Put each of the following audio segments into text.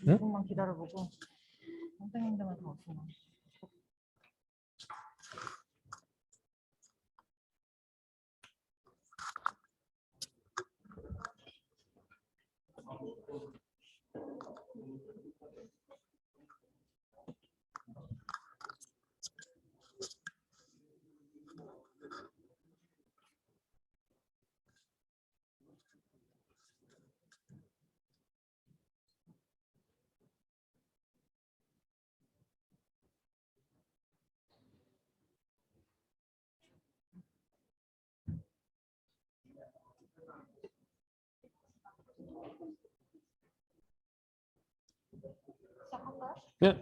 조금만 기다려보고 선생님들만 다 왔구나. Yeah.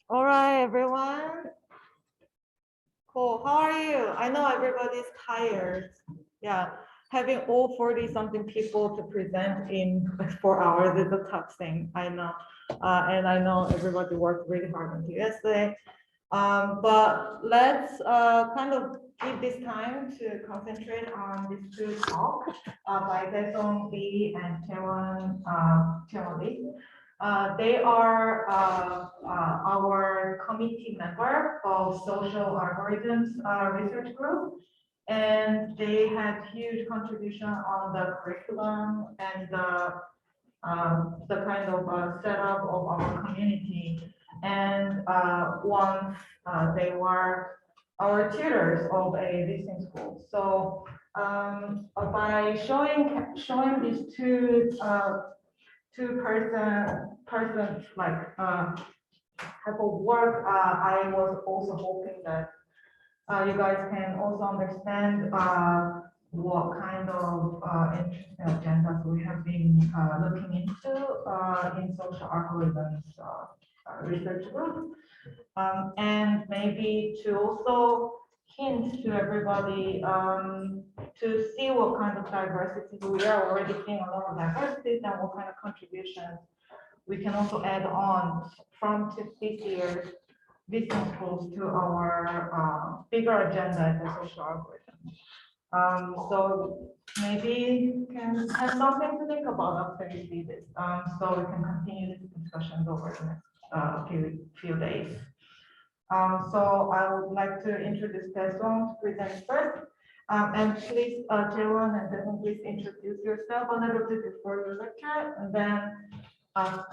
All right, everyone. Cool. How are you? I know everybody's tired. Yeah, having all 40-something people to present in 4 hours is a tough thing. I know, and I know everybody worked really hard until yesterday. But let's kind of give this time to concentrate on these two talks by DaeSong Lee and JaeWon Lee. They are our committee member of social algorithms research group, and they had huge contribution on the curriculum and the kind of setup of our community. And once they were our tutors of a listening school. So by showing these two persons like type of work, I was also hoping that you guys can also understand what kind of interesting agendas we have been looking into in social algorithms research group, and maybe to also hint to everybody to see what kind of diversities we are already seeing a lot of diversities and what kind of contributions we can also add on from this year's business schools to our bigger agenda as a social algorithm. So maybe you can have something to think about after you see this. So we can continue this discussions over the next few days. So I would like to introduce DaeSong to present first. And please, JaeWon and DaeSong, please introduce yourself a little bit before your lecture. And then,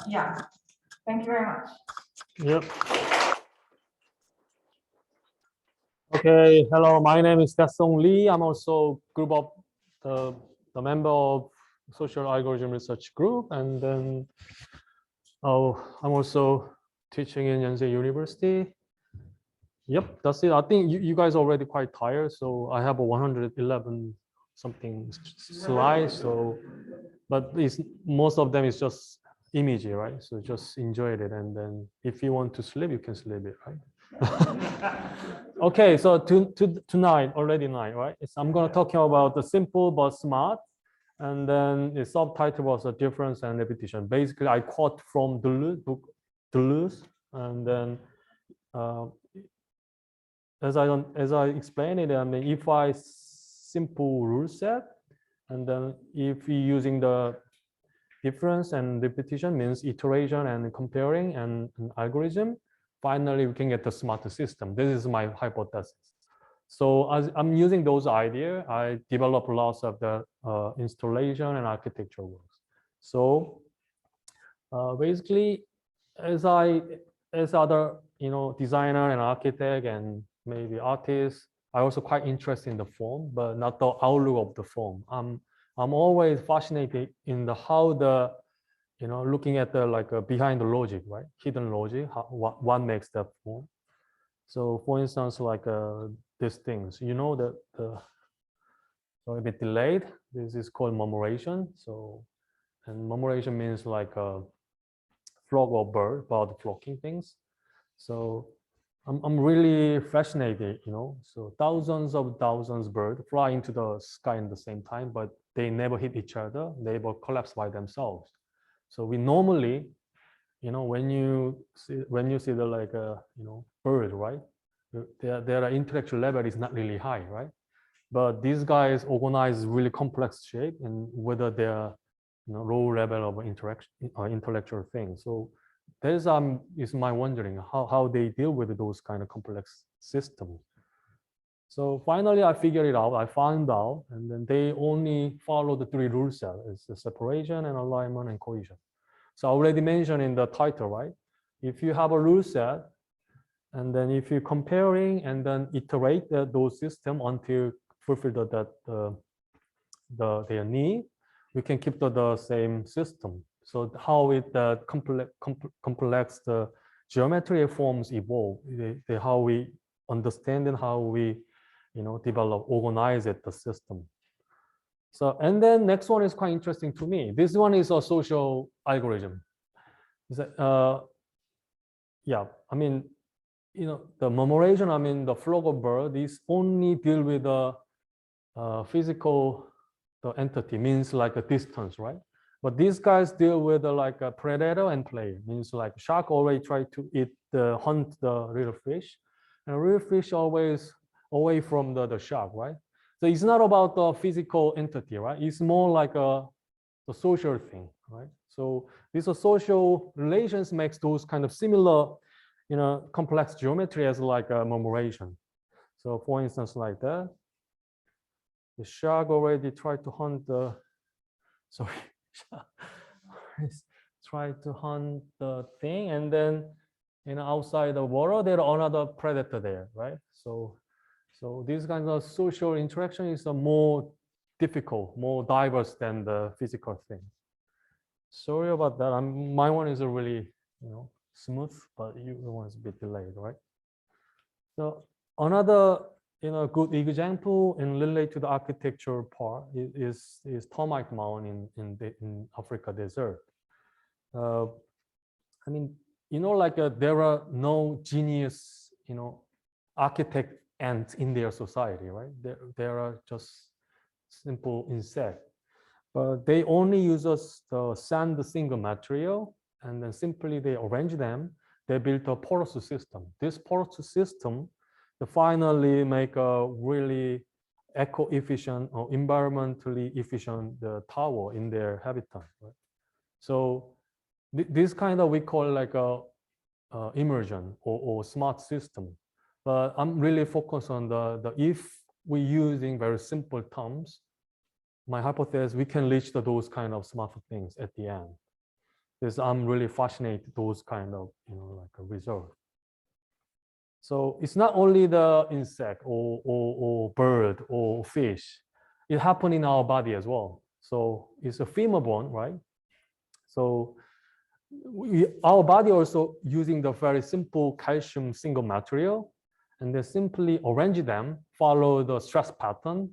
yeah, thank you very much. Yep. Okay, hello, my name is DaeSong Lee. I'm also group of the member of social algorithm research group. And then I'm also teaching in Yonsei University. Yep, that's it. I think you guys are already quite tired, so I have a 111 something slides. So, but it's most of them is just imagery, right? So just enjoy it, and then if you want to sleep, you can sleep it, right? Okay, so tonight already 9, right? I'm gonna talk about the simple but smart, and then the subtitle was a difference and repetition. Basically, I quote from Deleuze book, Deleuze, and then. As I explained it, I mean, if I simple rule set, and then if we using the difference and repetition means iteration and comparing and an algorithm, finally we can get the smarter system. This is my hypothesis. So as I'm using those ideas, I develop lots of the installation and architecture works. So basically, as other designer and architect and maybe artist, I also quite interested in the form, but not the outlook of the form. I'm always fascinated in the how the looking at the like behind the logic, right? Hidden logic, what makes that form. So for instance, like these things, that so a bit delayed. This is called murmuration. So and murmuration means like a flock or bird about flocking things. So I'm really fascinated, So thousands of birds fly into the sky in the same time, but they never hit each other. They never collapse by themselves. So we normally, when you see the like bird, right? Their intellectual level is not really high, right? But these guys organize really complex shape and whether they're low level of interaction intellectual things. So this is my wondering how they deal with those kind of complex systems. So finally I figured it out, I found out, and then they only follow the 3 rule set. It's the separation and alignment and cohesion. So I already mentioned in the title, right? If you have a rule set, and then if you're comparing and then iterate those systems until fulfill their need, we can keep the same system. So how it complex the geometry forms evolve, how we understand and how we develop, organize it, the system. So and then next one is quite interesting to me. This one is a social algorithm. Yeah, I mean, the murmuration, I mean, the flock of bird is only deal with the physical entity, means like a distance, right? But these guys deal with like a predator and prey, means like shark always try to hunt the little fish, and little fish always away from the shark, right? So it's not about the physical entity, right? It's more like the social thing, right? So these social relations makes those kind of similar, complex geometry as like a murmuration. So for instance, like that, the shark already tried to hunt the, sorry, tried to hunt the thing, and then outside the water there are another predator there, right? So these kinds of social interaction is more difficult, more diverse than the physical thing. Sorry about that. My one is a really smooth, but your one is a bit delayed, right? So another good example and relate to the architecture part is termite mound in Africa desert. I mean, like there are no genius, architect ants in their society, right? There are just simple insects, but they only use the sand single material, and then simply they arrange them. They built a porous system. This porous system, they finally make a really eco-efficient or environmentally efficient tower in their habitat. Right? So this kind of we call like a immersion or smart system. But I'm really focused on the if we're using very simple terms, my hypothesis, we can reach those kind of smart things at the end. Because I'm really fascinated those kind of, like a result. So it's not only the insect or bird or fish. It happens in our body as well. So it's a femur bone, right? So our body also using the very simple calcium single material, and then simply arrange them, follow the stress pattern,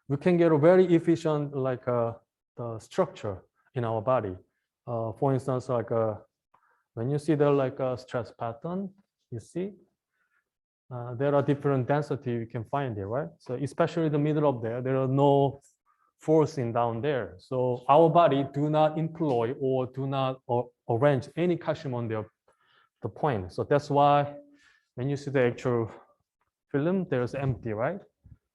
we can get a very efficient the structure in our body. For instance, when you see the stress pattern, you see there are different density you can find there, right? So especially the middle of there are no forcing down there. So our body do not employ or do not arrange any calcium on the point. So that's why when you see the actual film, there's empty, right?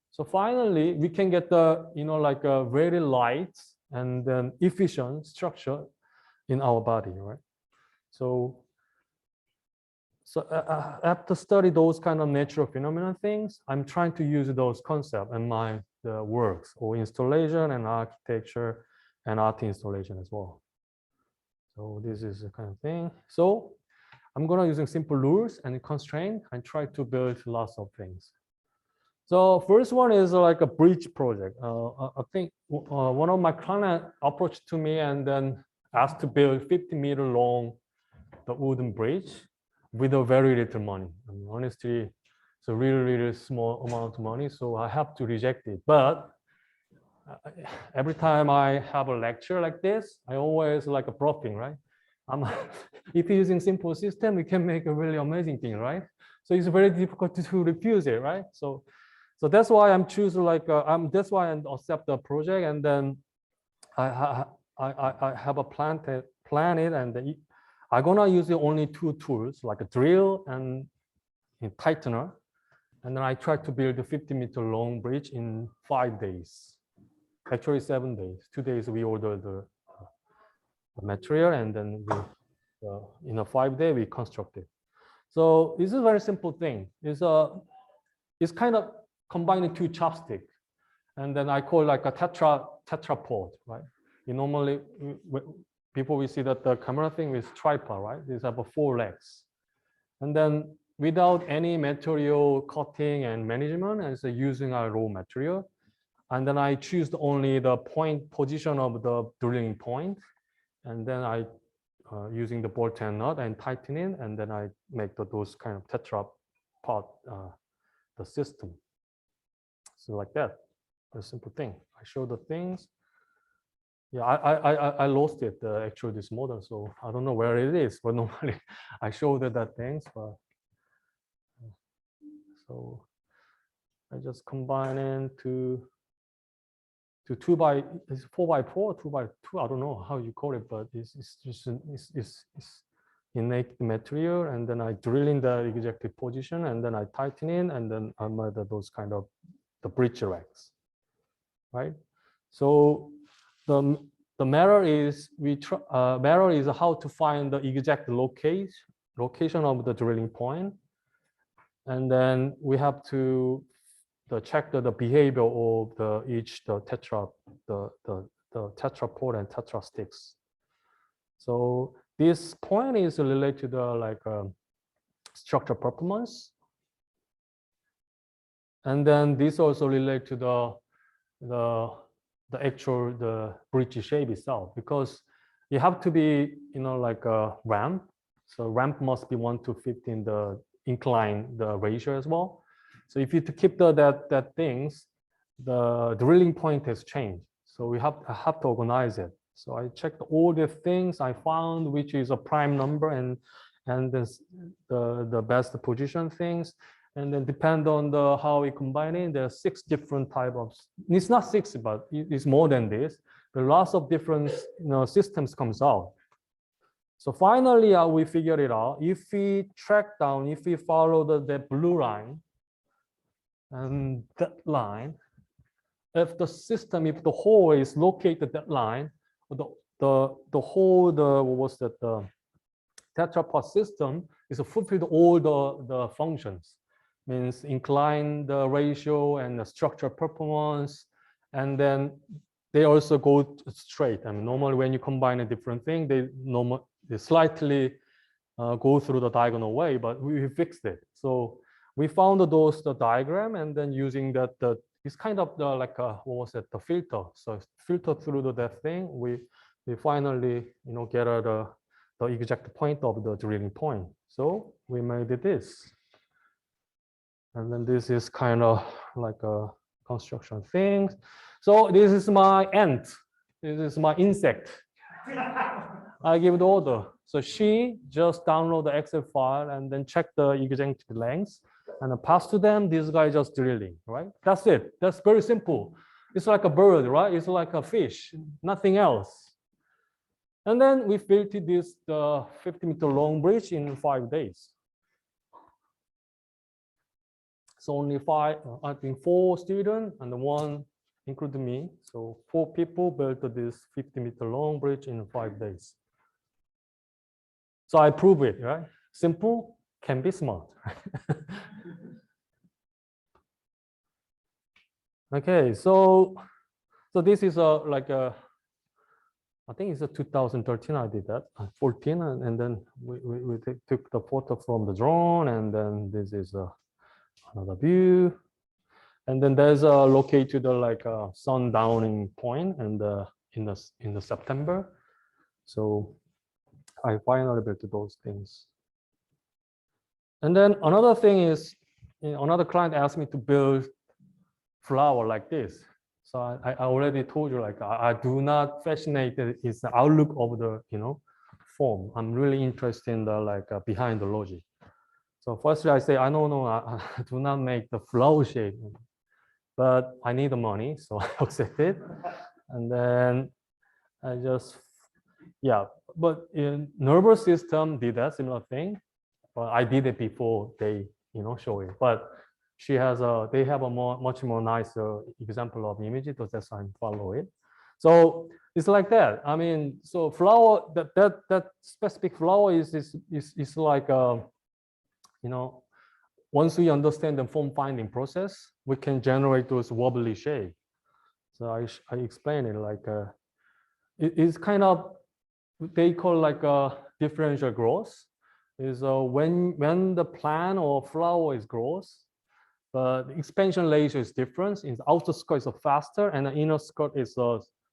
So finally, we can get the, like a very light and then efficient structure in our body, right? So after study those kind of natural phenomena things, I'm trying to use those concepts in my works or installation and architecture and art installation as well. So this is the kind of thing. So I'm gonna using simple rules and constraint and try to build lots of things. So first one is like a bridge project. I think one of my clients approached to me and then asked to build 50-meter long the wooden bridge with a very little money. I mean, honestly, it's a really, really small amount of money, so I have to reject it. But every time I have a lecture like this, I always like a bluffing, right? If you're using simple system, we can make a really amazing thing, right? So it's very difficult to refuse it, right? So that's why I'm choosing that's why I accept the project, and then I have a plan it, and then I'm gonna use only two tools, like a drill and a tightener, and then I try to build a 50-meter long bridge in 5 days. Actually 7 days. 2 days we order the material, and then we, in a 5 day we construct it. So this is a very simple thing. It's kind of combining two chopsticks, and then I call like a tetrapod, right? You normally people we see that the camera thing is tripod, right? These have 4 legs, and then without any material cutting and management, and so using our raw material, and then I choose only the point position of the drilling point, and then I using the bolt and nut and tightening, and then I make those kind of tetrapod the system. So like that, a simple thing. I show the things. Yeah, I lost it actually this model, so I don't know where it is. But normally I show that things. But so I just combine into 4x4, 2x2. I don't know how you call it, but it's just it's innate material, and then I drill in the exact position, and then I tighten in, and then I made those kind of the bridge racks, right? So the matter is how to find the exact location of the drilling point, and then we have to check the behavior of the tetrapod and tetra sticks. So this point is related to the structure performance, and then this also relate to the bridge shape itself, because you have to be like a ramp. So ramp must be 1:15 the incline the ratio as well. So if you keep that things, the drilling point has changed. So we have to organize it. So I checked all the things I found, which is a prime number and the best position things. And then depend on how we combine it, there are 6 different type of, it's not 6, but it's more than this. There are lots of different systems comes out. So finally, we figured it out. If we track down, if we follow the blue line, and that line, if the hole is located at that line, the whole the tetrapod system is fulfilled all the functions, means incline the ratio and the structure performance, and then they also go straight. I mean, normally when you combine a different thing, they slightly go through the diagonal way, but we fixed it. So we found the diagram, and then using it's kind of the filter. So filter through that thing, we finally get the exact point of the drilling point. So we made this. And then this is kind of like a construction thing. So this is my ant. This is my insect. I give the order. So she just download the Excel file and then check the exact length and then pass to them. This guy just drilling, right? That's it. That's very simple. It's like a bird, right? It's like a fish, nothing else. And then we built this 50-meter long bridge in 5 days. So only I think 4 students and one including me. So 4 people built this 50-meter long bridge in 5 days. So I prove it, right? Simple can be smart. Okay, so this is I think it's a 2013 I did that, 14, and then we took the photo from the drone, and then this is another view, and then there's a located like a sundowning point and in the September. So I finally built those things. And then another thing is, another client asked me to build flower like this. So I already told you, like I do not fascinated is the outlook of the form. I'm really interested in the like behind the logic. So firstly I say I do not make the flower shape, but I need the money, so I accept it. And then I just but in nervous system did that similar thing, but I did it before they show it. But they have a much more nicer example of image, so that's why I follow it. So it's like that. I mean, so flower that specific flower is like once we understand the form finding process, we can generate those wobbly shape. So I explain it like it's kind of they call like a differential growth. Is when the plant or flower is growth, but the expansion ratio is different. In the outer skirt is faster and the inner skirt is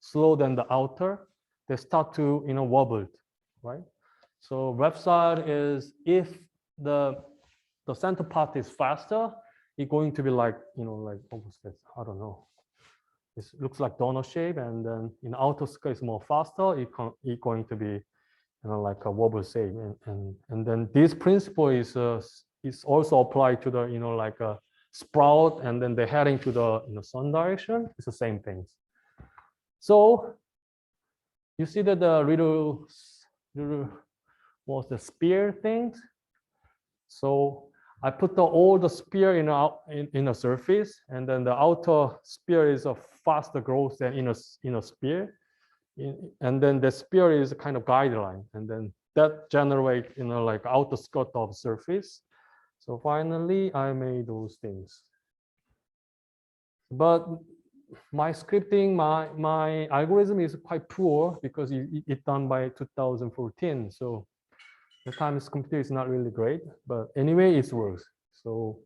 slower than the outer. They start to wobble, right? So left side is if the center part is faster, it's going to be like like almost this, I don't know. It looks like donut shape, and then in the outer skirt is more faster. It's going to be like a wobble shape, and then this principle is also applied to the like a sprout, and then they're heading to the sun direction. It's the same things. So you see that the little was the spear things. So I put all the spear in a surface, and then the outer spear is a faster growth than inner spear. And then the spear is a kind of guideline, and then that generate like outer skirt of surface. So finally I made those things, but my scripting, my algorithm is quite poor because it's done by 2014. So the times computer is not really great, but anyway it works. So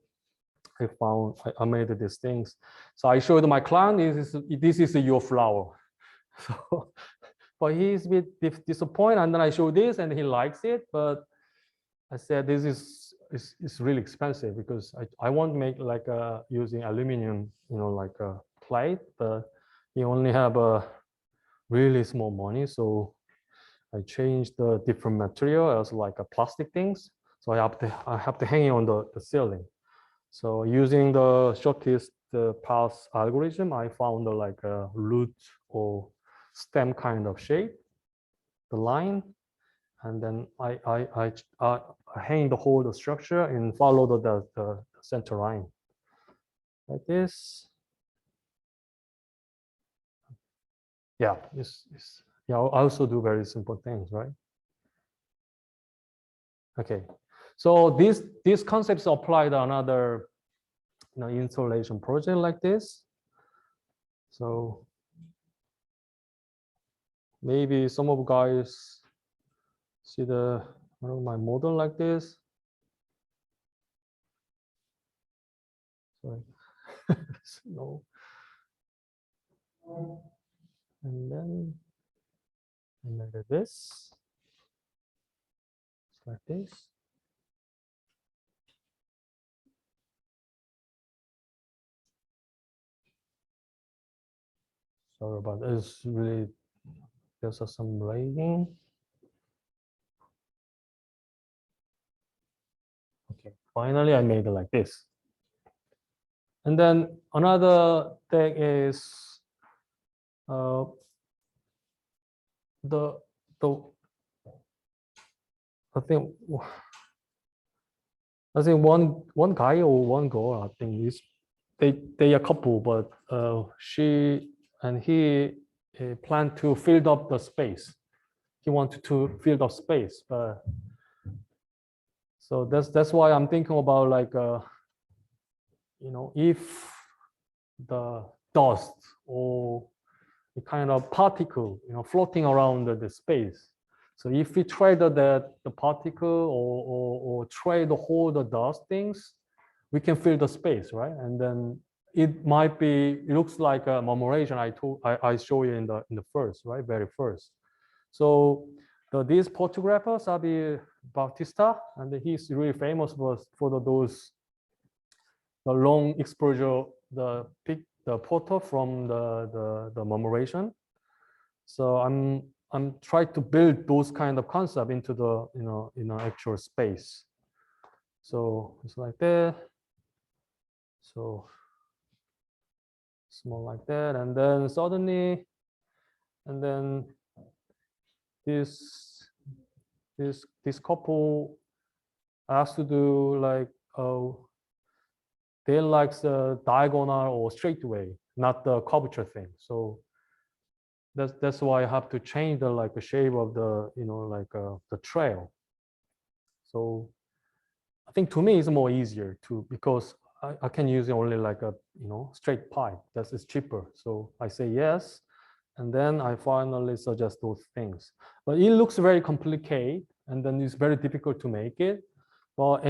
I made these things. So I showed my client this is your flower. So but he's a bit disappointed, and then I show this and he likes it, but I said this is really expensive because I want to make like using aluminum, like a plate, but he only have a really small money, so I changed the different material as like a plastic things. So I have to hang it on the ceiling. So using the shortest path algorithm, I found like a root or stem kind of shape, the line, and then I hang the whole structure and follow the center line like this. Yeah, I also do very simple things, right? Okay, so these concepts apply to another installation project like this. So maybe some of you guys see my model like this. Sorry. No. And then like this, like this. Sorry about that. It's really, there's some rating. Okay, finally I made it like this. And then another thing is the I think one guy or one girl, I think is they a couple, but she and he plan to fill up the space. He wanted to fill up space, but so that's why I'm thinking about like if the dust or the kind of particle floating around the space. So if we trade the particle or trade the whole the dust things, we can fill the space, right? And then it might be, it looks like a murmuration I show you in the first, right? Very first. So this photographer, Sabi Bautista, and he's really famous for those the long exposure, the photo from the murmuration. So I'm trying to build those kind of concept into the actual space. So it's like that. So small like that, and then suddenly, and then this couple has to do like they like the diagonal or straight way, not the curvature thing. So that's why I have to change the like the shape of the the trail. So I think to me it's more easier to, because I can use only like a straight pipe. That is cheaper. So I say yes, and then I finally suggest those things. But it looks very complicated, and then it's very difficult to make it. But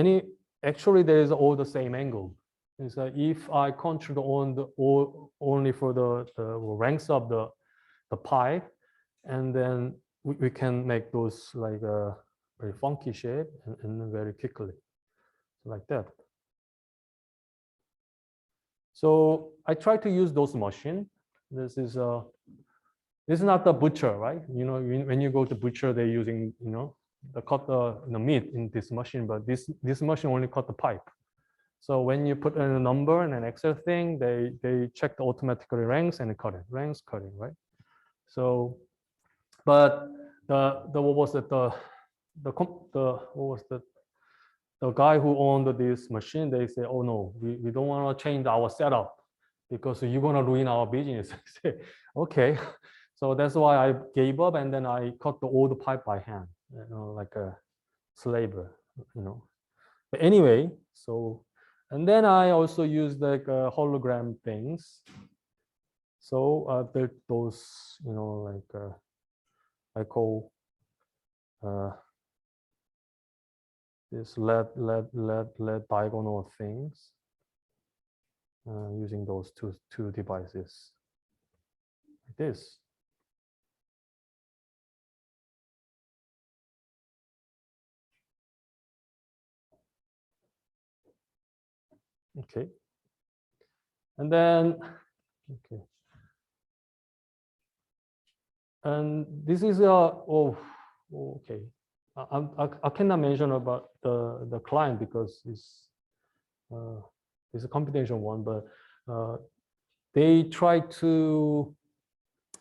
actually there is all the same angle. Is that if I control only for the ranks of the pipe, and then we can make those like a very funky shape and very quickly, like that. So I try to use those machine. This is not the butcher, right? When you go to butcher, they're using the cut the meat in this machine, but this machine only cut the pipe. So when you put in a number and an Excel thing, they check the automatically ranks and cut it, ranks cutting, right? So, but what was it, the guy who owned this machine, they say, oh no, we don't want to change our setup because you're going to ruin our business. I say, okay. So that's why I gave up, and then I cut all the pipe by hand, like a slaver, But anyway, so, and then I also use like hologram things. So I built those, like I call this LED diagonal things using those two devices like this. Okay. And then, okay. And this is okay. I cannot mention about the client because it's a confidential one, but they try to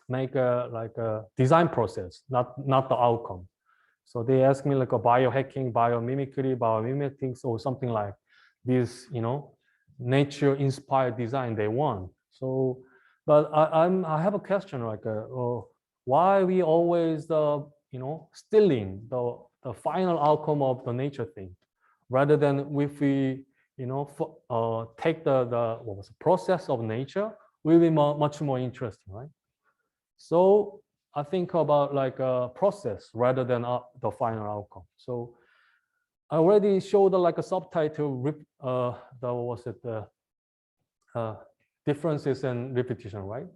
make a design process, not the outcome. So they ask me like a biohacking, biomimicry, biomimetics, or something like this, nature inspired design they want. So, but I have a question like, why we always stealing the final outcome of the nature thing, rather than if we take the what was the process of nature, will be much more interesting, right? So I think about like a process rather than the final outcome. So I already showed like a subtitle, differences and repetition, right?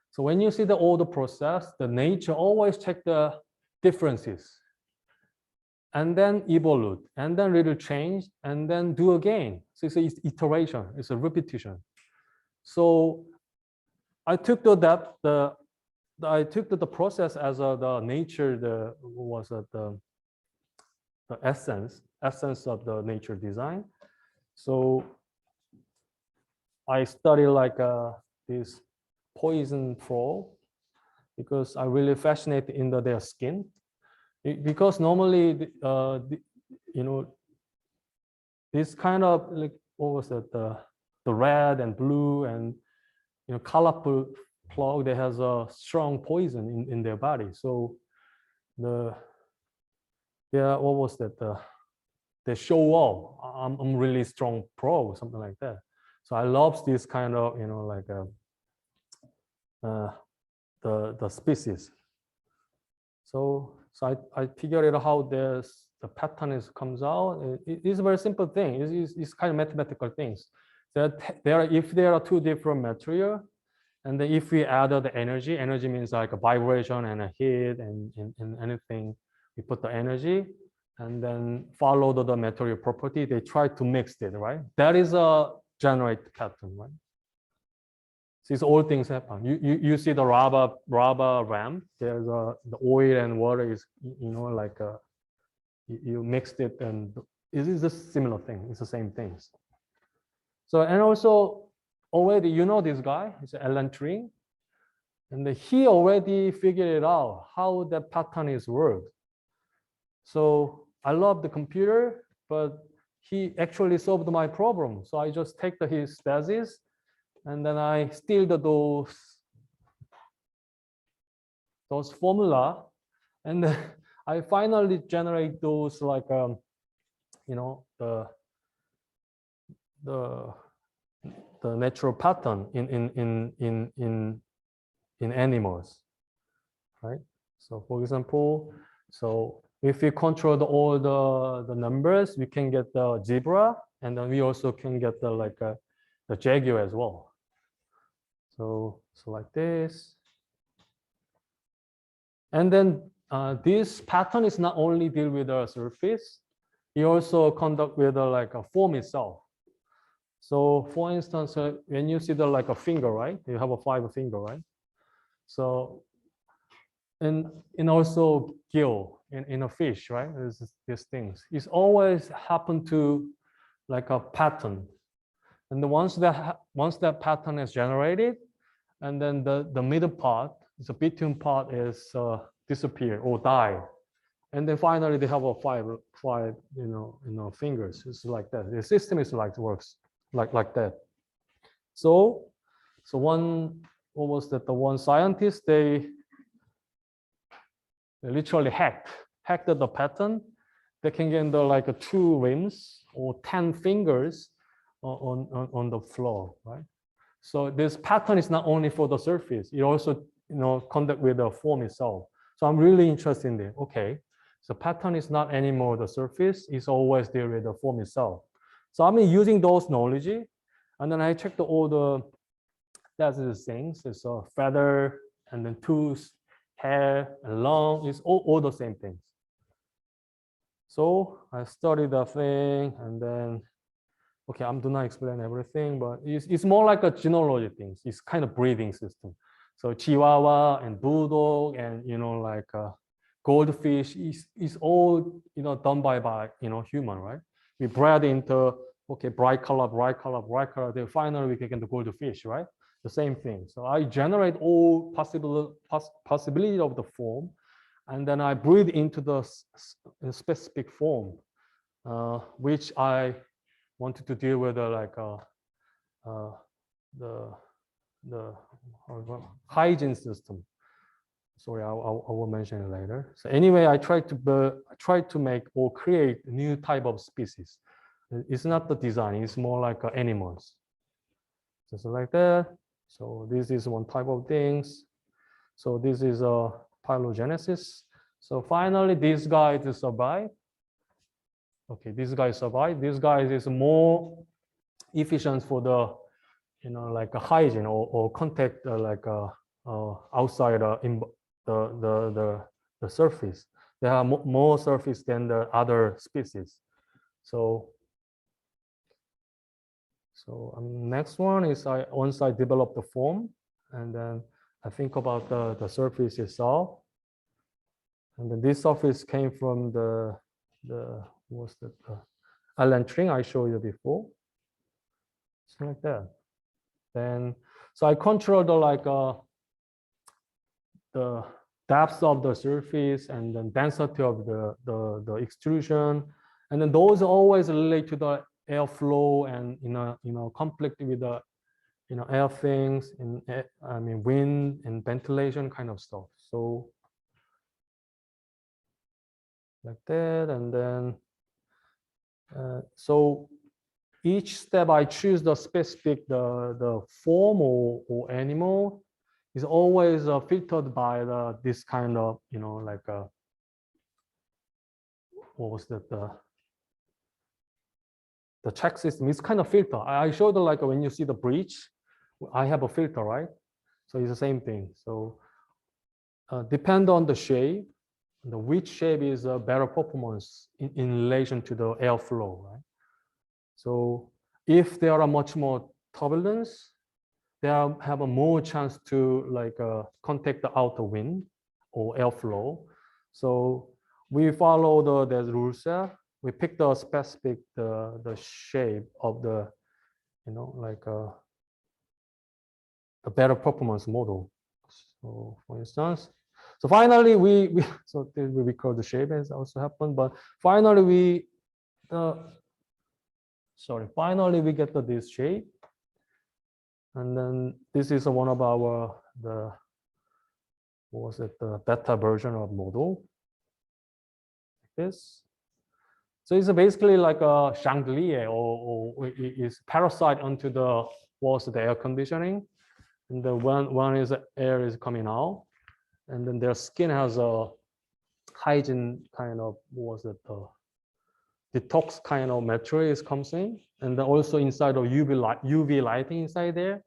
So when you see the older process, the nature always check the differences and then evolve and then little change and then do again. So it's iteration, it's a repetition. So I took I took the process as the nature, the essence of the nature design. So I study like this poison frog because I'm really fascinated in their skin. Because normally, you know, this kind of like what was that, the red and blue and colorful frog, they has a strong poison in their body. So what was that? They show off. I'm really strong pro or something like that. So I love this kind of like the species. So I figured out how the pattern comes out. It's a very simple thing. It's kind of mathematical things. If there are two different material, and then if we add the energy means like a vibration and a heat and anything, we put the energy and then follow the material property. They try to mix it, right? That is a generate pattern, right? These all things happen. You see the rubber ramp. There's the oil and water is like you mixed it, and it is a similar thing. It's the same things. So and also already this guy is Alan Turing, and he already figured it out how the pattern is worked. So I love the computer, but he actually solved my problem. So I just take his thesis. And then I steal those formula, and then I finally generate those like the natural pattern in animals, right? So for example, so if we control all the numbers, we can get the zebra, and then we also can get the jaguar as well. So like this. And then this pattern is not only deal with the surface, it also conduct with like a form itself. So for instance, when you see like a finger, right? You have a 5 finger, right? So and also gill in a fish, right? There's these things. It's always happen to like a pattern. And once that pattern is generated, and then the middle part, the between part is disappear or die, and then finally they have a five fingers. It's like that. The system is like works like that. So one, what was that? The one scientist, they literally hacked the pattern. They can get like 2 limbs or 10 fingers on the floor, right? So this pattern is not only for the surface, it also conduct with the form itself. So I'm really interested in it. Okay, so pattern is not anymore the surface, it's always there with the form itself. So I'm using those knowledge, and then I checked all that's the things. It's a feather, and then tooth, hair, and lung. It's all the same things. So I studied the thing, and then okay, I'm do not explain everything, but it's more like a genealogy thing. It's kind of breeding system. So Chihuahua and Bulldog and like goldfish is all done by human, right? We bred into bright color. Then finally we can get the goldfish, right? The same thing. So I generate all possibility of the form, and then I breed into the specific form, which I wanted to deal with the hygiene system. Sorry, I will mention it later. So anyway, I try to make or create a new type of species. It's not the design; it's more like animals. Just like that. So this is one type of things. So this is a phylogenesis. So finally, this guy to survive. Okay, this guy survived. This guy is more efficient for the, like a hygiene or contact outside in the surface. They have more surface than the other species. So next one is once I develop the form, and then I think about the surface itself. And then this surface came from the what's that? Island string I showed you before. Something like that. Then, so I control the depth of the surface and then density of the extrusion, and then those always relate to the airflow and conflict with the air things and I mean wind and ventilation kind of stuff. So like that, and then so each step I choose the specific the form or animal is always filtered by this kind of like what was that the check system. It's kind of filter. I showed like when you see the bridge, I have a filter, right? So it's the same thing. So depend on the shape, which shape is a better performance in relation to the airflow, right? So if there are much more turbulence, they have a more chance to like contact the outer wind or airflow. So we follow the rule set. We pick the specific the shape of the like the better performance model. So for instance, so finally we so we record the shape as also happened, but finally finally we get this shape, and then this is one of our the beta version of model. Like this. So it's basically like a chandelier or is parasite onto the air conditioning, and the one is air is coming out, and then their skin has a hygiene kind of detox kind of materials comes in, and then also inside of UV lighting inside there,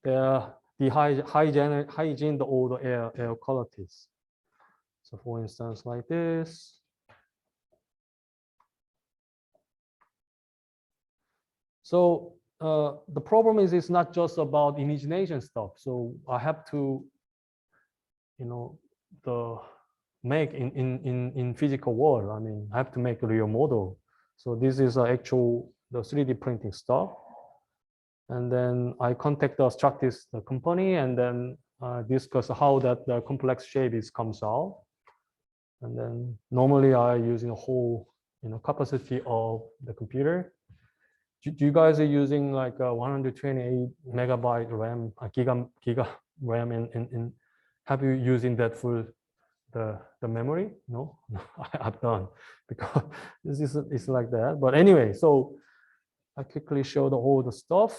the hygiene all the air qualities. So for instance, like this. So the problem is it's not just about imagination stuff. So I have to, make in physical world. I mean, I have to make a real model. So this is actual the 3D printing stuff. And then I contact the Structis, the company, and then discuss how that the complex shape comes out. And then normally I using a whole capacity of the computer. Do you guys are using like a 128 megabyte RAM, a giga RAM, and have you using that for the memory? No, I've done because this is it's like that. But anyway, so I quickly show all the stuff.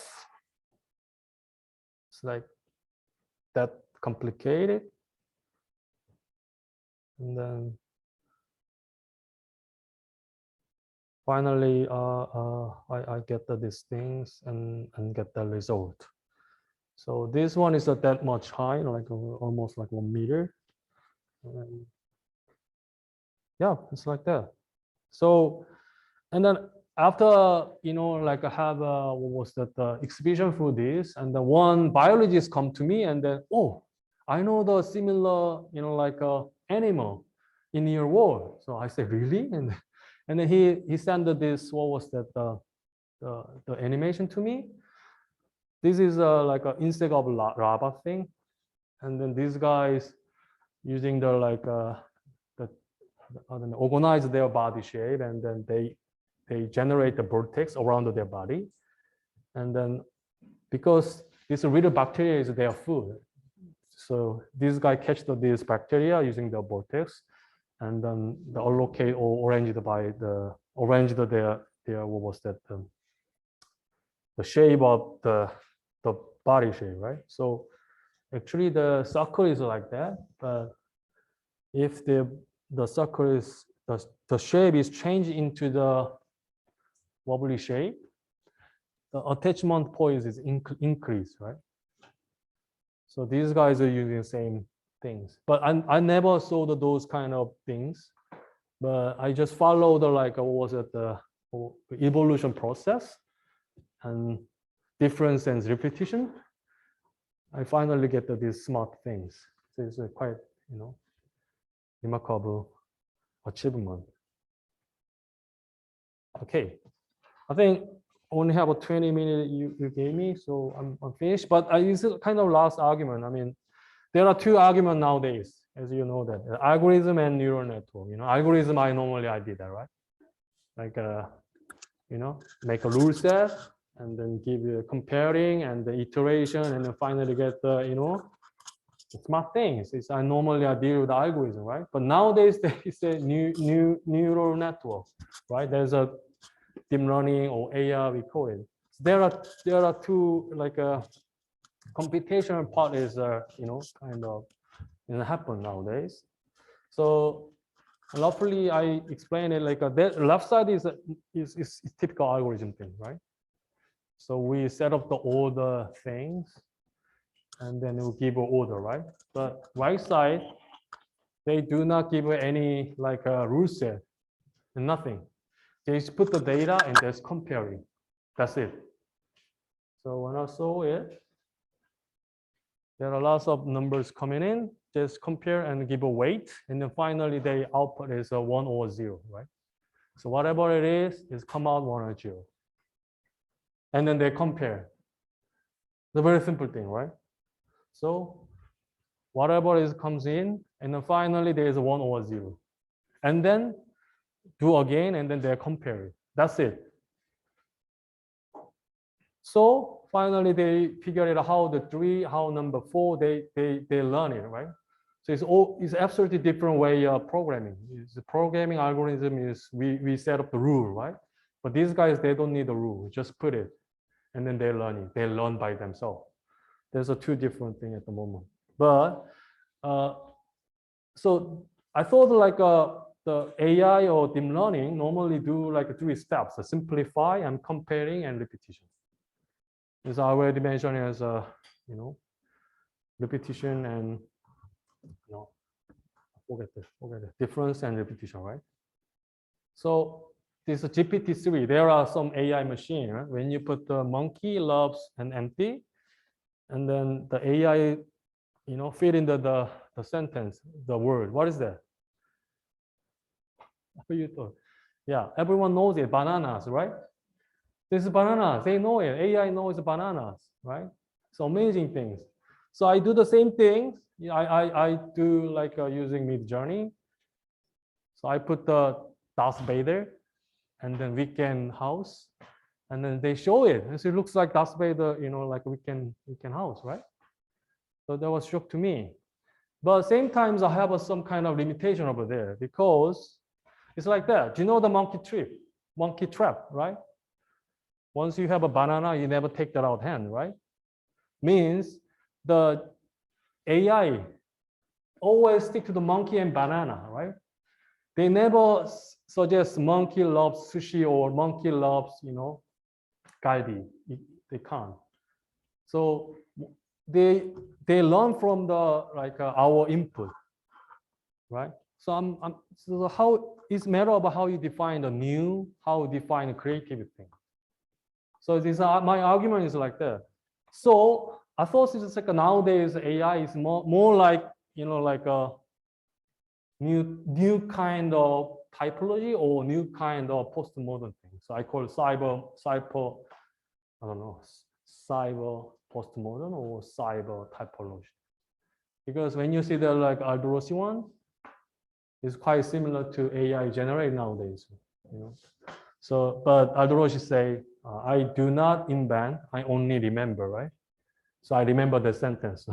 It's like that complicated, and then finally I get these things and get the result. So this one is that much high, like almost like 1 meter. And yeah, it's like that. So, and then after like I have what was that exhibition for this, and the one biologist come to me and then, oh, I know the similar like animal in your world. So I said, really? And then he sent this, what was that the animation to me. This is like an insect of lava thing, and then these guys using the like organize their body shape, and then they generate the vortex around their body, and then because this little bacteria is their food, so this guy catch these bacteria using the vortex, and then the allocate or arranged by their what was that the shape of the body shape, right? So actually the circle is like that, but if the circle is the shape is changed into the wobbly shape, the attachment point is increased, right? So these guys are using the same things, but I never saw those kind of things, but I just followed the like what was it the evolution process and difference and repetition. I finally get these smart things. So it's a quite, remarkable achievement. Okay, I think only have a 20 minutes you gave me, so I'm finished. But it's kind of last argument. I mean, there are two arguments nowadays, as you know that algorithm and neural network. Algorithm I did that, right? Like make a rule set and then give you a comparing and the iteration and then finally get the smart things. I normally deal with the algorithm, right? But nowadays there is a new neural network, right? There's a deep learning or AI we call it. So there are two like computational part is kind of happen nowadays. So roughly I explain it like the left side is typical algorithm thing, right? So we set up the order things and then it will give an order, right? But right side, they do not give any like a rule set, nothing. They just put the data and just comparing. That's it. So when I saw it, there are lots of numbers coming in, just compare and give a weight. And then finally the output is a 1 or 0, right? So whatever it is come out 1 or 0. And then they compare. The very simple thing, right? So whatever is comes in, and then finally there is a 1 or 0. And then do again, and then they compare it. That's it. So finally they figure out how the 3, how number 4, they learn it, right? So it's absolutely different way of programming. The programming algorithm is we set up the rule, right? But these guys, they don't need the rule, just put it, and then they learn it. They learn by themselves. There's a two different thing at the moment. But so I thought like the AI or deep learning normally do like 3 steps: simplify and comparing and repetition. As I already mentioned, as repetition and forget the difference and repetition, right? So this GPT-3, there are some AI machine, right? When you put the monkey loves and empty, and then the AI, fit into the sentence, the word. What is that? What you thought? Yeah, everyone knows it. Bananas, right? This is bananas. They know it. AI knows bananas, right? So amazing things. So I do the same things. I do like using Midjourney. So I put the Darth Vader and then weekend house, and then they show it. And so it looks like Darth Vader, like weekend house, right? So that was shock to me. But same times I have some kind of limitation over there because it's like that. Do you know the monkey trap, right? Once you have a banana, you never take that out hand, right? Means the AI always stick to the monkey and banana, right? They never suggest monkey loves sushi or monkey loves, galbi. They can't. So they learn from the our input, right? So so how it's matter about how you define the new, how you define the creative thing. So this my argument is like that. So I thought it's like nowadays AI is more like like a new kind of typology or new kind of postmodern thing. So I call it cyber I don't know, cyber postmodern or cyber typology. Because when you see the like Aldorsi one, it's quite similar to AI generated nowadays. So, but Aldorsi say, I do not invent, I only remember, right? So I remember the sentence.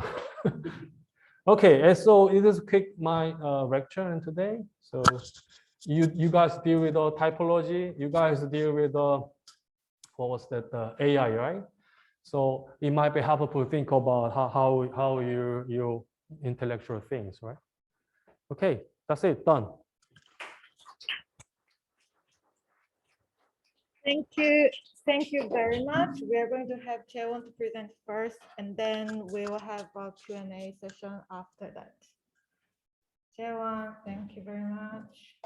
Okay, and so it is quick my lecture today. So you guys deal with the typology, you guys deal with the what was that AI, right? So it might be helpful to think about how you intellectual things, right? Okay, that's it, done. Thank you very much. We are going to have JaeWon to present first, and then we will have a Q&A session after that. JaeWon, thank you very much.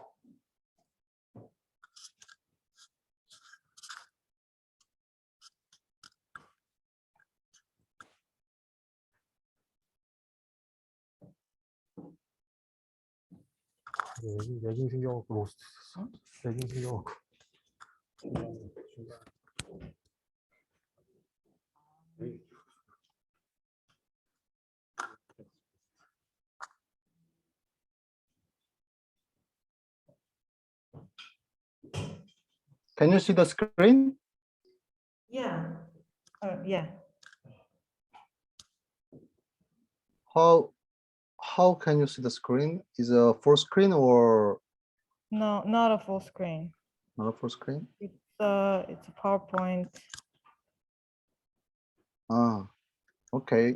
내중 신경학과 로스트 있었어? 내중 신경학과. Can you see the screen? Yeah. Yeah. How can you see the screen? Is a full screen or No, not a full screen. not a full screen? It's a PowerPoint. Ah, okay.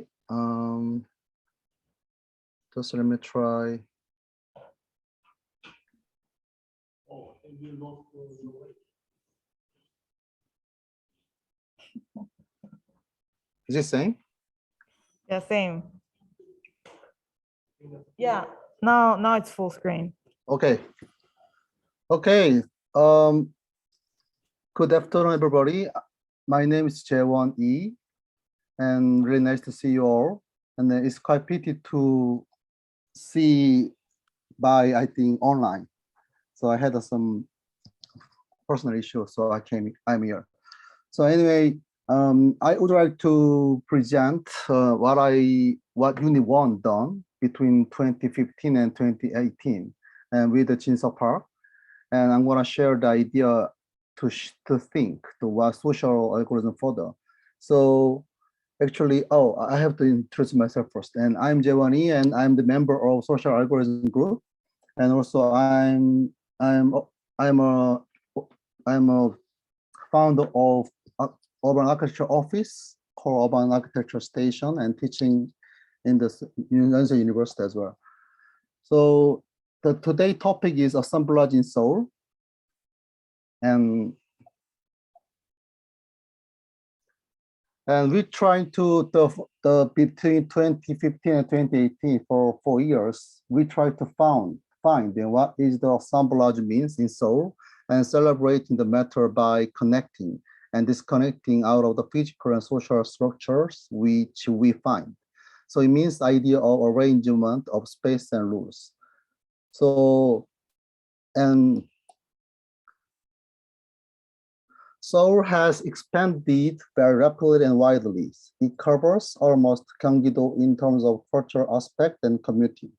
Just let me try. Is it same? Yeah, same. Yeah. Now it's full screen. Okay. Okay. Good afternoon, everybody. My name is JaeWon E, and really nice to see you all. And it's quite pity to see by, I think, online. So I had some personal issues, so I'm here. So anyway, I would like to present what Unit 1 done between 2015 and 2018, and with the Jinsa Park. And I'm gonna share the idea to think to what social algorithm further. So actually, I have to introduce myself first. And I'm JaeWon E, and I'm the member of social algorithm group. And also I'm a founder of Urban Architecture Office, called Urban Architecture Station, and teaching in the Yonsei University as well. So the today topic is assemblage in Seoul. And we try to the between 2015 and 2018 for 4 years, we try to find what is the assemblage means in Seoul, and celebrating the matter by connecting and disconnecting out of the physical and social structures which we find. So it means the idea of arrangement of space and rules. So, and Seoul has expanded very rapidly and widely. It covers almost Gyeonggi-do in terms of cultural aspect and community.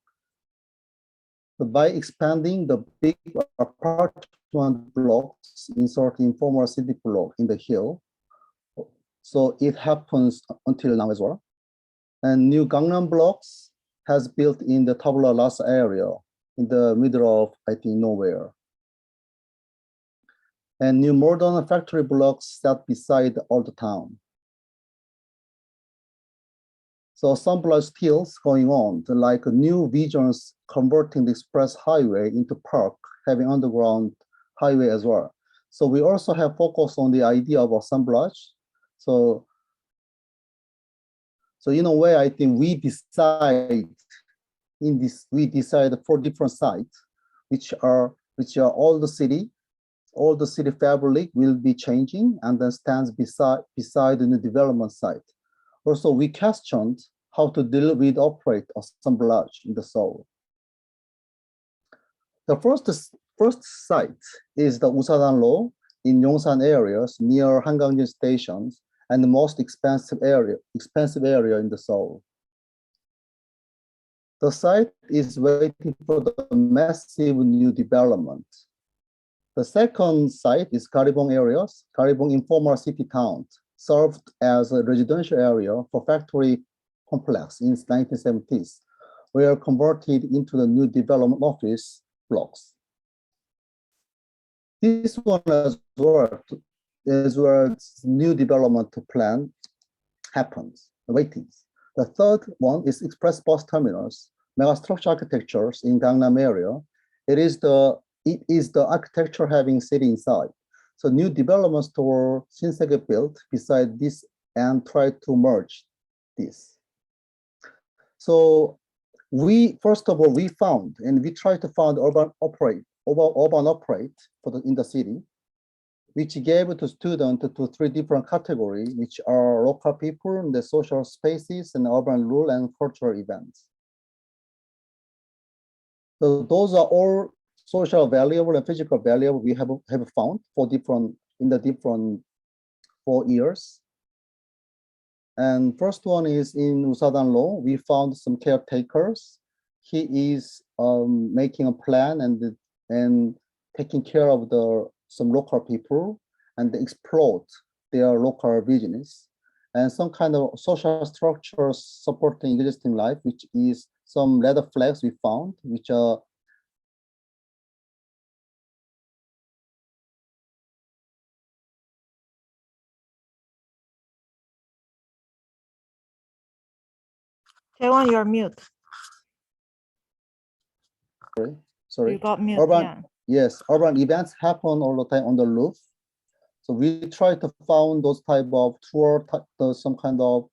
So by expanding the big apartment blocks, insert informal city block in the hill. So it happens until now as well. And new Gangnam blocks has built in the Tabula Rasa area in the middle of, I think, nowhere. And new modern factory blocks sat beside the old town. So assemblage still going on, like new visions converting the express highway into park, having underground highway as well. So we also have focused on the idea of assemblage. So in a way, I think we decide 4 different sites, which are all the city fabric will be changing and then stands beside the new development site. Also, we questioned how to deal with operate assemblage in the Seoul. The first site is the Usadan-ro in Yongsan areas near Hangangjin stations, and the most expensive area in the Seoul. The site is waiting for the massive new development. The second site is Garibong areas, Garibong informal city town, served as a residential area for factory complex in the 1970s, were converted into the new development office blocks. This one as well new development plan happens, waitings. The third one is express bus terminals, megastructure architectures in Gangnam area. It is the architecture having city inside. So new development store Shinsegae built beside this and try to merge this. So first of all, we found and we try to find urban operate in the city, which gave to students to 3 different categories, which are local people, the social spaces, and urban rule and cultural events. So those are all social variable and physical variable we have found for different in the different 4 years. And first one is in Usadan-lo, we found some caretakers. He is making a plan and taking care of some local people and exploit their local business. And some kind of social structures supporting existing life, which is some red flags we found, which are JaeWon, you're mute. sorry. You got mute, urban, yeah. yes, urban events happen all the time on the roof. So we try to find those type of tour, some kind of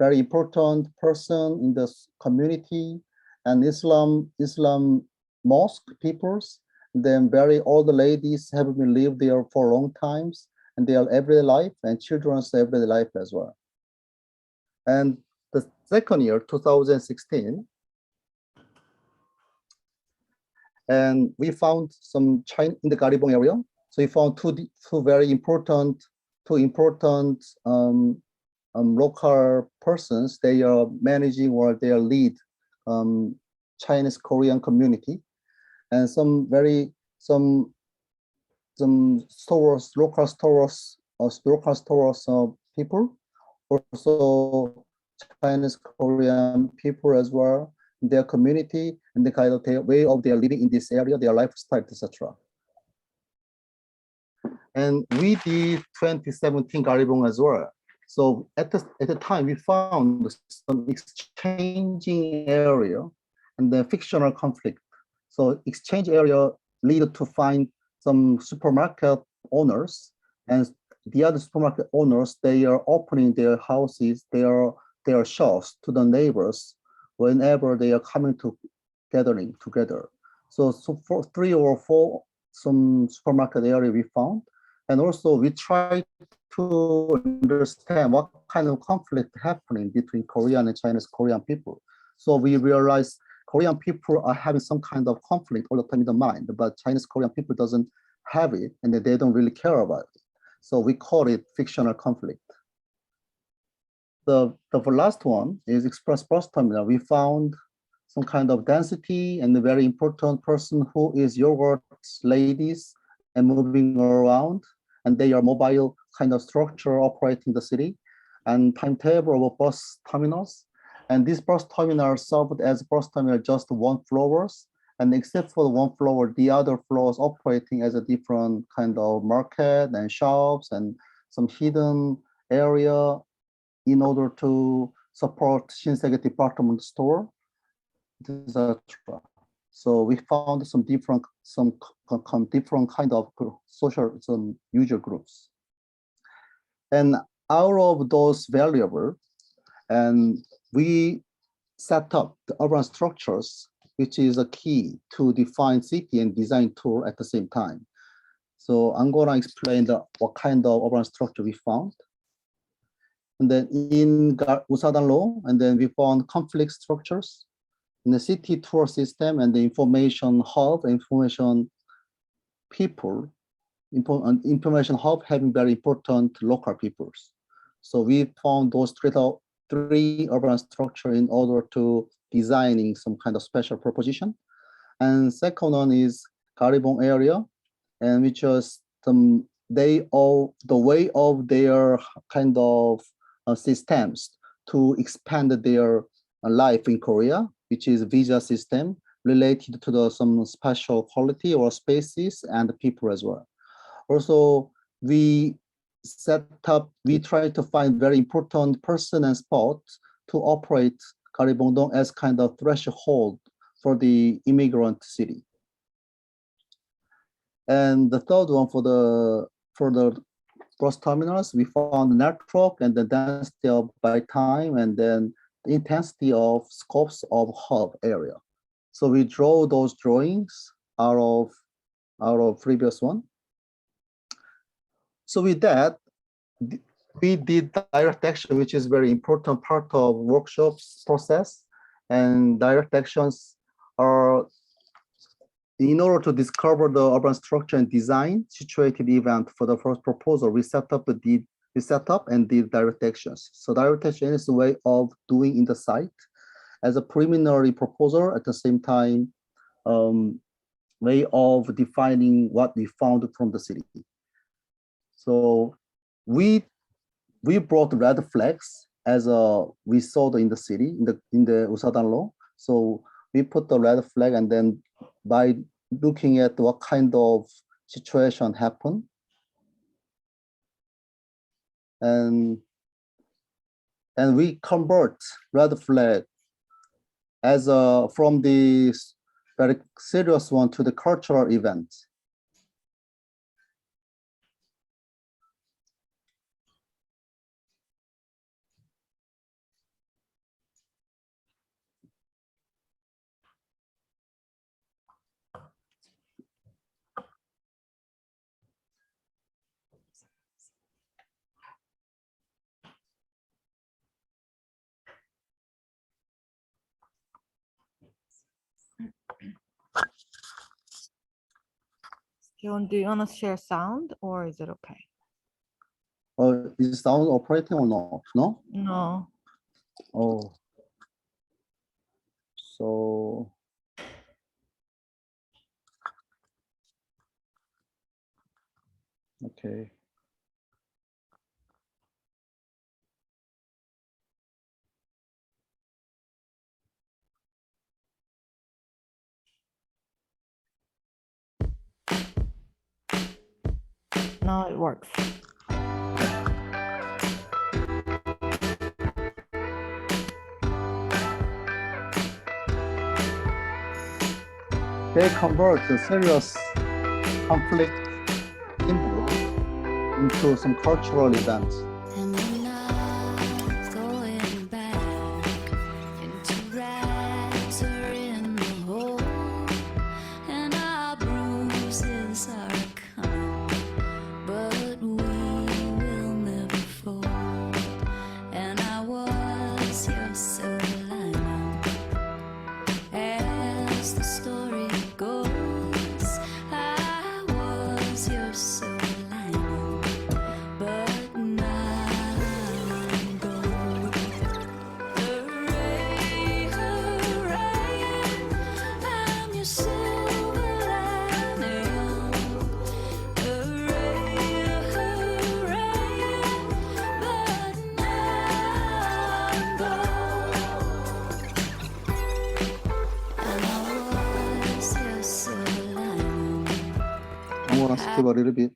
very important person in the community, and Islam mosque peoples. Then very old ladies have been lived there for long times, and their everyday life and children's everyday life as well. And the second year, 2016, and we found some China in the Garibong area. So we found two very important, local persons. They are managing or they are lead Chinese Korean community, and some stores, local stores people, also Chinese Korean people as well, their community and the kind of their way of their living in this area, their lifestyle, etc. And we did 2017 Garibong as well. So at the time, we found some exchanging area and the fictional conflict. So exchange area lead to find some supermarket owners, and the other supermarket owners, they are opening their houses, their shops to the neighbors whenever they are coming to gathering together. So for 3 or 4 some supermarket area we found, and also we try to understand what kind of conflict happening between Korean and Chinese Korean people. So we realized Korean people are having some kind of conflict all the time in the mind, but Chinese Korean people doesn't have it, and they don't really care about it. So we call it fictional conflict. The last one is Express Bus Terminal. We found some kind of density and a very important person who is yogurt ladies and moving around, and they are mobile kind of structure operating the city, and timetable of bus terminals. And this bus terminal served as bus terminal just 1 floors, and except for the 1 floor, the other floors operating as a different kind of market and shops and some hidden area in order to support Shinsegae department store, etc. So we found some different kind of social, some user groups. And out of those variables, and we set up the urban structures, which is a key to define city and design tour at the same time. So I'm gonna explain what kind of urban structure we found. And then in Usadan-lo, and then we found conflict structures in the city tour system and the information hub, information people, information hub having very important local peoples. So we found those three urban structure in order to designing some kind of special proposition. And second one is Garibong area, and which was the way of their kind of systems to expand their life in Korea, which is visa system related to some special quality or spaces and people as well. Also, we try to find very important person and spot to operate Garibong as kind of threshold for the immigrant city. And the third one for the bus terminals, we found the network and the density of by time, and then the intensity of scopes of hub area. So we draw those drawings out of previous one. So with that, we did direct action, which is very important part of workshops process. And direct actions are in order to discover the urban structure and design situated event for the first proposal, we set up and did direct actions. So direct action is a way of doing in the site as a preliminary proposal, at the same time, way of defining what we found from the city. So we brought red flags as we saw in the city, in the Usadan-lo. So we put the red flag, and then by looking at what kind of situation happened, and we convert red flag as from the very serious one to the cultural event. John, do you want to share sound or is it okay? Is sound operating or not? No? No. Oh. So. Okay. Now it works. They convert the serious conflict into some cultural events. And we're not going back into rags or in the hole, and our bruises are coming, but we will never fold. And I was your silver lining, as the story goes. I was your silver lining, but now I'm gold. Hooray, hooray, I'm your silver lining. Hooray, hooray, but now I'm gold. And I was your silver lining. I'm gonna skip a little bit.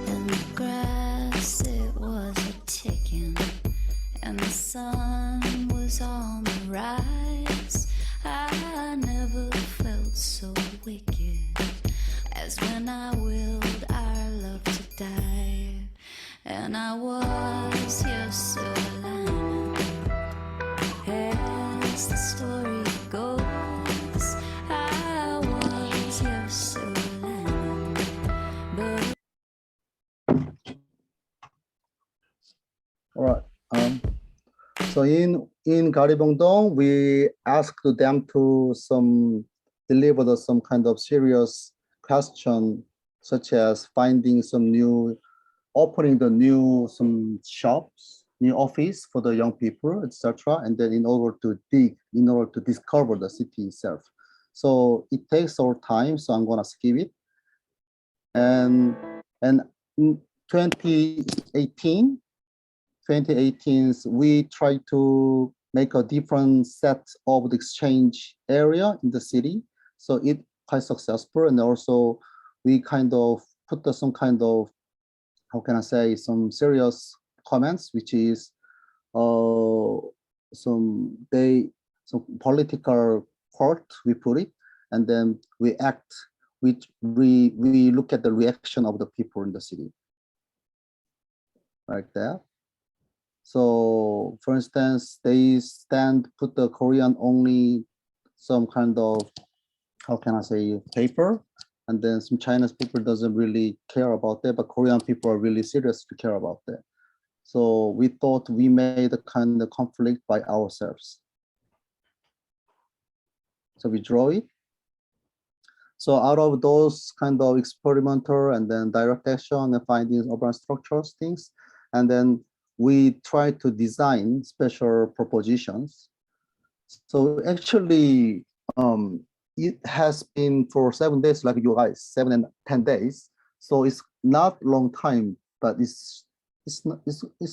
In the grass it was a ticking, and the sun was on the rise. I never felt so wicked as when I willed our love to die. And I was your silver lining, as the story goes. I was your silver lining, but All right. So in Garibongdong, we asked them to deliver some kind of serious question, such as finding opening some shops, new office for the young people, etc. And then in order to discover the city itself. So it takes our time, so I'm gonna skip it. And in 2018, we tried to make a different set of the exchange area in the city. So it quite successful. And also we kind of put some kind of, how can I say, some serious comments, which is some political part, we put it. and then we act, we look at the reaction of the people in the city, like that. So for instance, they put the Korean only some kind of, how can I say, paper, and then some Chinese people doesn't really care about that, but Korean people are really serious to care about that. So we thought we made a kind of conflict by ourselves. So we draw it. So out of those kind of experimental and then direct action and finding urban structures things, and then we try to design special propositions. So actually, it has been for 7 days, like you guys, 7 and 10 days. So it's not long time, but it's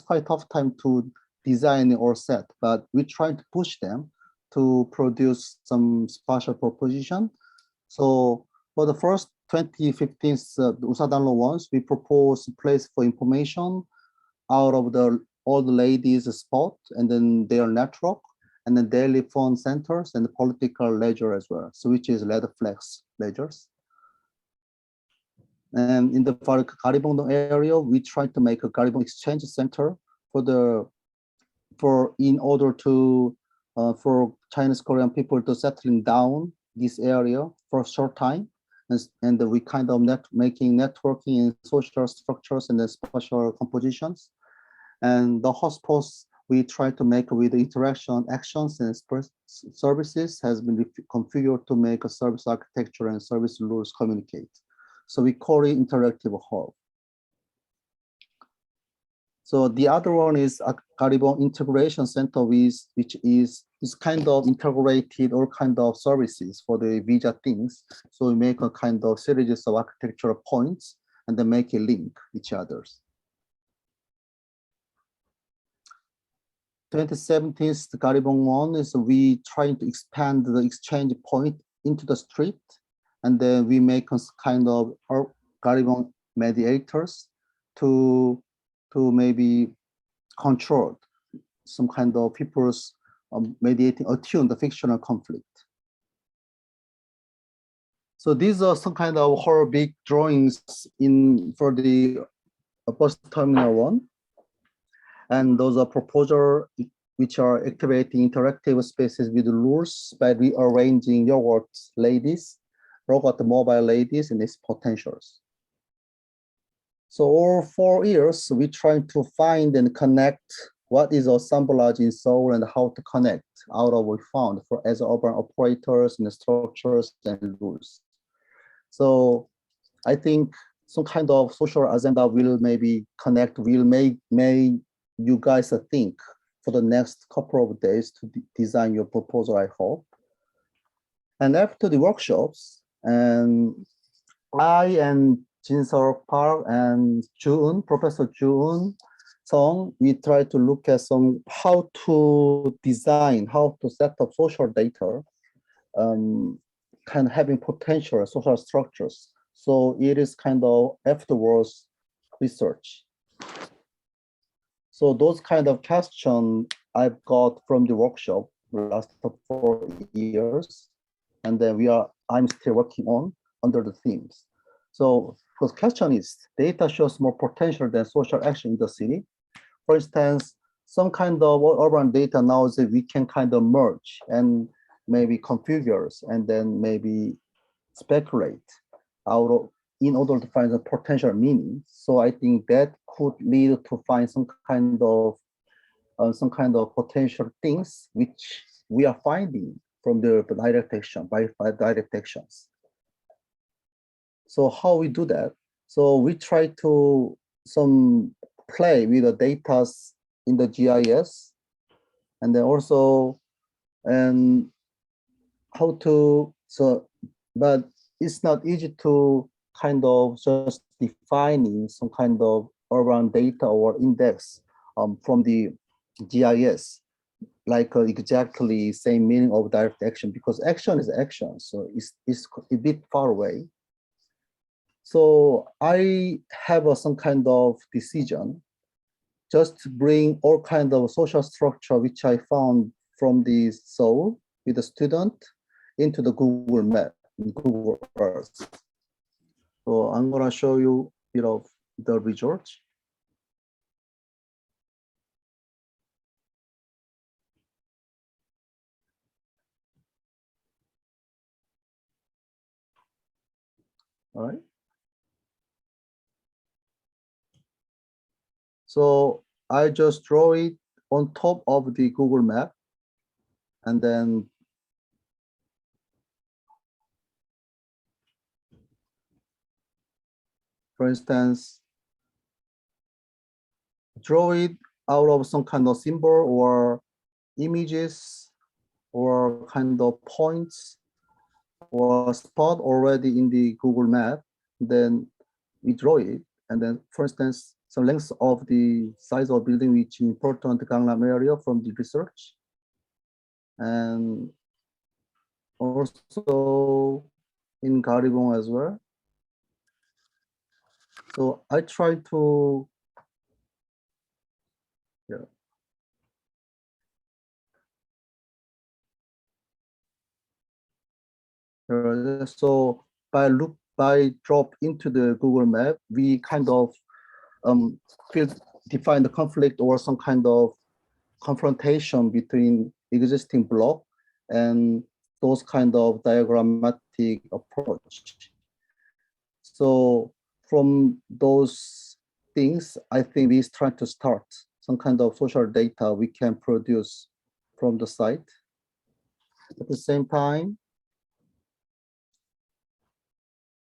quite tough time to design or set. But we try to push them to produce some special proposition. So for the first 2015 Usadanlo ones, we propose a place for information out of all the ladies' spot, and then their network, and then daily phone centers and the political ledger as well. So which is red flags ledgers. And in the Garibong area, we try to make a Garibong exchange center in order to for Chinese Korean people to settling down this area for a short time, and we kind of making networking in social structures and the special compositions. And the hotspots we try to make with the interaction actions and services has been configured to make a service architecture and service rules communicate. So we call it interactive hub. So the other one is a Garibong Integration Center, which is kind of integrated all kind of services for the visa things. So we make a kind of series of architectural points and then make a link each others. 2017, the Garibong one is we trying to expand the exchange point into the street, and then we make a kind of Garibong mediators to maybe control some kind of people's mediating, attune the fictional conflict. So these are some kind of whole big drawings for the bus terminal one. And those are proposals which are activating interactive spaces with rules by rearranging yogurt mobile ladies and its potentials. So all 4 years, we try to find and connect what is assemblage in Seoul and how to connect out of what we found as urban operators and structures and rules. So I think some kind of social agenda will maybe connect, will make you guys think for the next couple of days to design your proposal, I hope. And after the workshops, and I and Jin-Seok Park and Professor Jun Song, we try to look at how to design, how to set up social data, kind of having potential social structures. So it is kind of afterwards research. So those kind of questions I've got from the workshop last 4 years, and then I'm still working on under the themes. So the question is, data shows more potential than social action in the city. For instance, some kind of urban data now that we can kind of merge and maybe configure and then maybe speculate in order to find the potential meaning. So I think that could lead to find some kind of potential things which we are finding from the direct action, by direct actions. So how we do that? So we try to play with the data in the GIS, and then also but it's not easy to kind of just defining some kind of urban data or index from the GIS, like exactly same meaning of direct action, because action is action, so it's a bit far away. So I have some kind of decision just to bring all kind of social structure which I found from the Seoul with the student into the Google Map. in Google Earth. So I'm gonna show you a bit of the results. All right. So I just draw it on top of the Google map, and then for instance, draw it out of some kind of symbol or images or kind of points or spot already in the Google map. Then we draw it. And then, for instance, some length of the size of building which is important Gangnam area from the research. And also in Garibong as well. So I try to, yeah. So by drop into the Google map, we kind of define the conflict or some kind of confrontation between existing block and those kind of diagrammatic approach. So from those things, I think we try to start some kind of social data we can produce from the site. At the same time,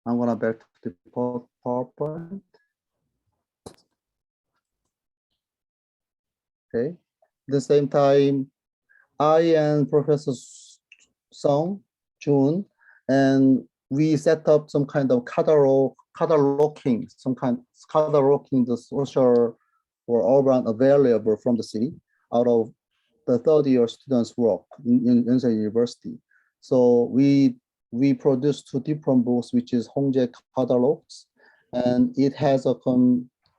I'm gonna back to the PowerPoint. Okay. At the same time, I and Professor Song, Jun, and we set up some kind of cataloging the social or urban available from the city out of the third-year students' work in Yonsei University. So we produced 2 different books, which is Hongjae catalogs, and it has a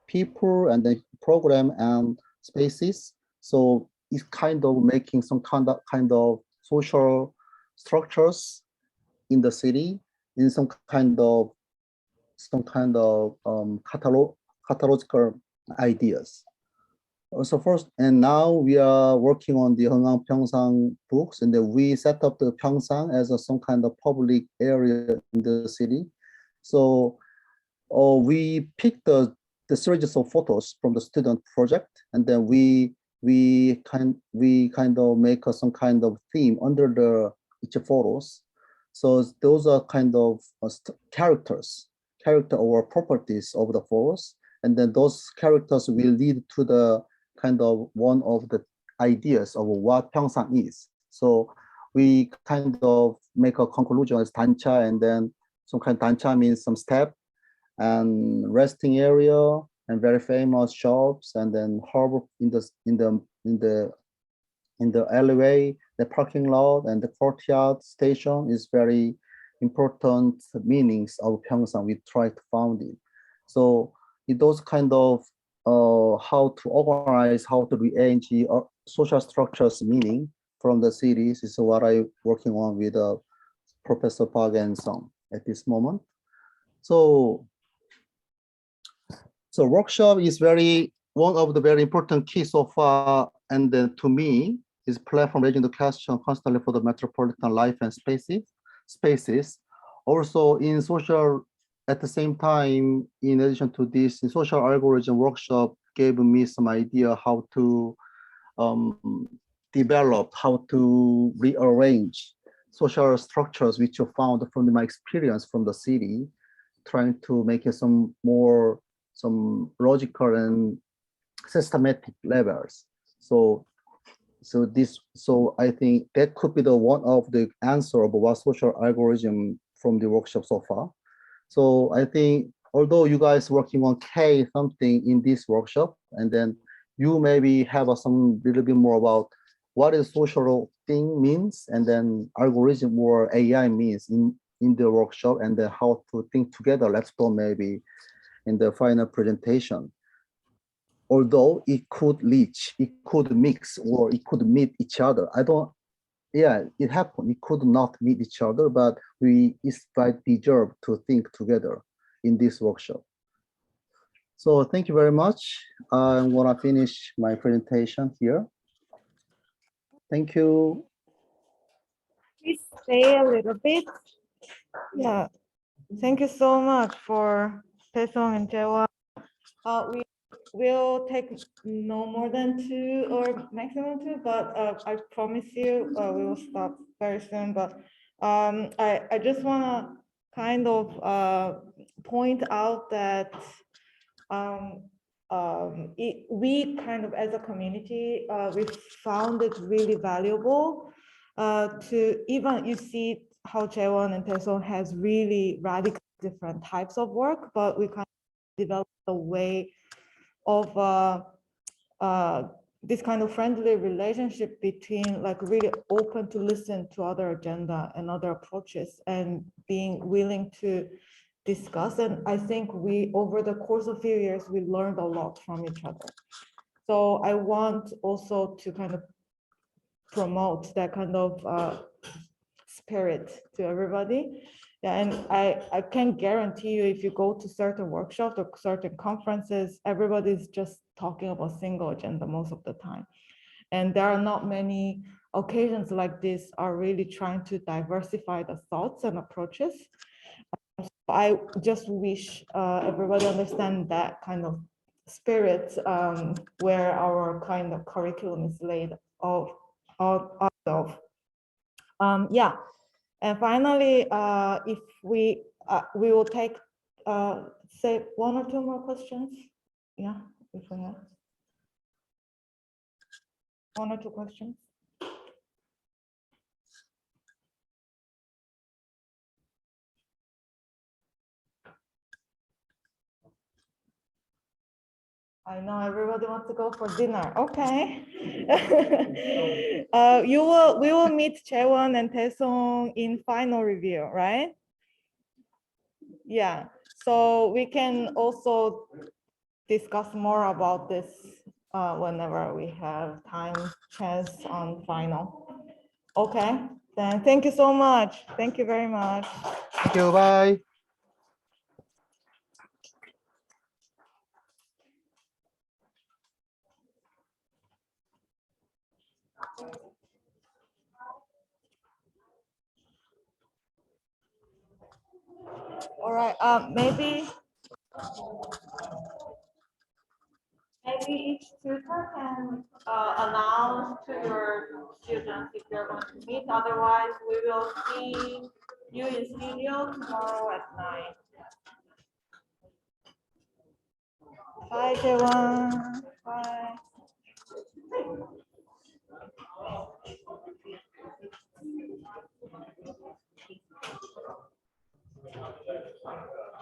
people and the program and spaces. So it's kind of making some kind of social structures in the city in some kind of catalogical ideas. So first, and now we are working on the Hyeongang Pyeongsang books, and then we set up the Pyeongsang as some kind of public area in the city. So we picked the series of photos from the student project, and then we kind of make some kind of theme under each photos. So those are kind of character or properties of the photos, and then those characters will lead to the kind of one of the ideas of what Pyeongsang is. So we kind of make a conclusion as dancha, and then some kind of dancha means some step and resting area and very famous shops, and then harbor in the alleyway, the parking lot, and the courtyard station is very important meanings of Pyeongsang. We try to found it. So in those kind of how to organize, how to rearrange social structures meaning from the cities is what I'm working on with Professor Park and Song at this moment. So workshop is one of the very important keys so far, and then to me is platform raising the question constantly for the metropolitan life and spaces. Also in social, at the same time, in addition to this, in social algorithm workshop gave me some idea how to develop, how to rearrange social structures which you found from my experience from the city, trying to make it some logical and systematic levels. So I think that could be the one of the answer of what social algorithm from the workshop so far. So I think although you guys working on K something in this workshop, and then you maybe have some little bit more about what is social thing means, and then algorithm or AI means in the workshop, and then how to think together. Let's go maybe in the final presentation. Although it could mix, or it could meet each other. I don't yeah, it happened. We could not meet each other, but we deserve to think together in this workshop. So thank you very much. I'm gonna finish my presentation here. Thank you. Please stay a little bit. Yeah, thank you so much for DaeSong and JaeWon. We will take no more than 2 or maximum 2, but I promise you we will stop very soon. But I just want to kind of point out that we kind of as a community, we found it really valuable to even you see how JaeWon and DaeSong has really radical different types of work, but we kind of developed a way of this kind of friendly relationship between like really open to listen to other agenda and other approaches and being willing to discuss. And I think we, over the course of a few years, we learned a lot from each other. So I want also to kind of promote that kind of spirit to everybody. Yeah, and I can guarantee you, if you go to certain workshops or certain conferences, everybody's just talking about single agenda most of the time. And there are not many occasions like this are really trying to diversify the thoughts and approaches. I just wish everybody understand that kind of spirit where our kind of curriculum is laid out of. Yeah. And finally, if we will take, say 1 or 2 more questions. Yeah, if we have 1 or 2 questions. I know everybody wants to go for dinner. Okay. We will meet JaeWon and DaeSong in final review, right? Yeah. So we can also discuss more about this whenever we have time, chance on final. Okay. Then thank you so much. Thank you very much. Thank you. Bye. All right. Maybe each tutor can announce to your students if you're going to meet. Otherwise, we will see you in studio tomorrow at 9. Bye, everyone.